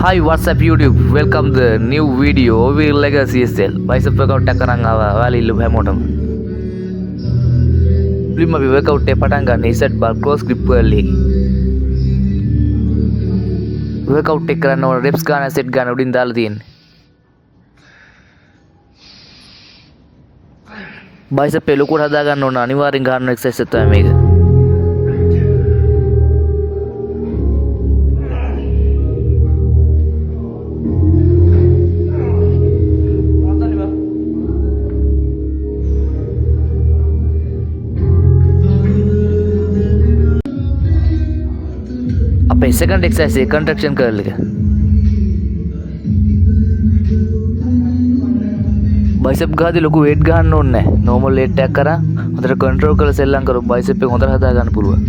Hi, what's up YouTube? Welcome to the new video. We like a CSL. Bicep workout takaranga valley lu hamotam. Lima bi workout te patanga ni set bar close grip කරලි. Workout එක කරන්න ඕන reps ගන්න set ගන්න උඩින් දාලා තියෙන්නේ. bicep එක ලොකුට හදා ගන්න ඕන අනිවාර්යෙන් ගන්න exercise එක තමයි මේක. අපේ second exercise එක contraction curl එක. bicep ගාදී ලොකු weight ගන්න ඕනේ නැහැ. normal weight එකක් කරා හොඳට control කරලා සෙල්ලම් කරොත් bicep එක හොඳට හදා ගන්න පුළුවන්.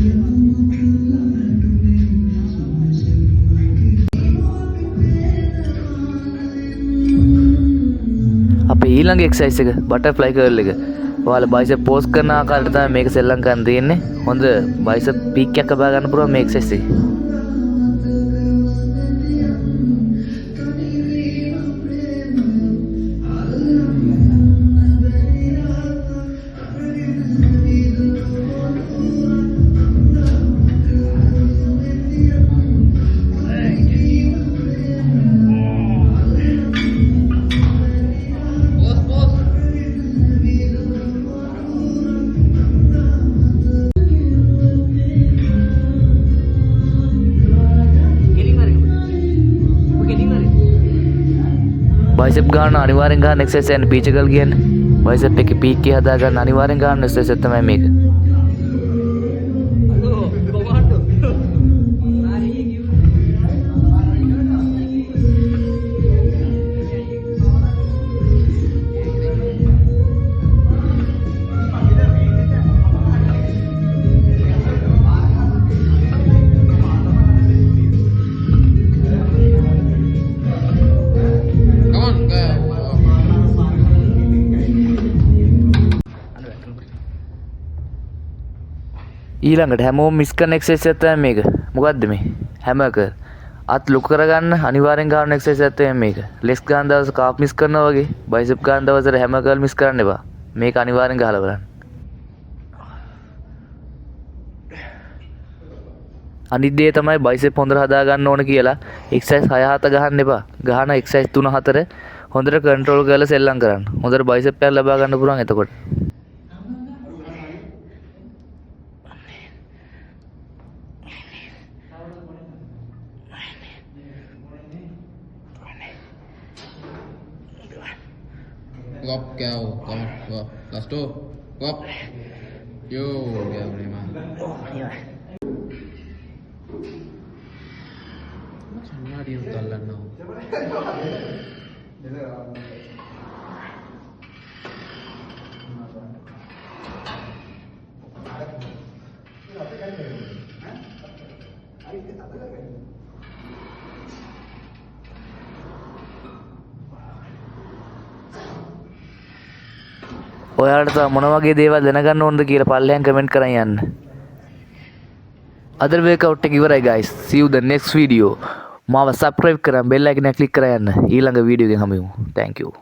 අපේ ඊළඟ exercise එක butterfly curl එක. ඔයාලා bicep pose කරන ආකාරයට තමයි මේක සෙල්ලම් කරන්න තියෙන්නේ. හොඳ bicep peak එකක් ලබා ගන්න පුළුවන් මේ exercise එක. bicep ගන්න අනිවාර්යෙන් ගන්න exercise එක pitch එකල් කියන්නේ. bicep එකේ peak එක හදා ගන්න අනිවාර්යෙන් ගන්න exercise එක තමයි මේක. ඊළඟට හැමෝම මිස් කරන එක්සර්සයිස් එක තමයි මේක. මොකද්ද මේ? හැමක අත් ලොකු කරගන්න අනිවාර්යෙන් ගන්න එක්සර්සයිස් එක තමයි මේක. ලෙග්ස් ගන්න දවස් කාප් මිස් කරනවා වගේ බයිසෙප් ගන්න දවසට හැම කර්ල් මිස් කරන්න එපා. මේක අනිවාර්යෙන් ගහලා බලන්න. අනිත් දේ තමයි බයිසෙප් හොඳට හදා ගන්න ඕන කියලා එක්සර්සයිස් 6-7 ගහන්න එපා. ගහන එක්සර්සයිස් 3-4 හොඳට කන්ට්‍රෝල් කරලා සෙල්ලම් කරන්න. හොඳට බයිසෙප් එකක් ලබා ගන්න පුළුවන් එතකොට. Gop kèo con gop last two gop yo kèo này mà nó đi một lần nào ඔයාලට මොන වගේ දේවල් දැනගන්න ඕනද කියලා පල්ලෙහාන් කමෙන්ට් කරන් යන්න. අද workout එක ඉවරයි guys. See you the next video. මාව subscribe කරන් bell icon එක click කරන් යන්න. ඊළඟ වීඩියෝ එකෙන් හමු. Thank you.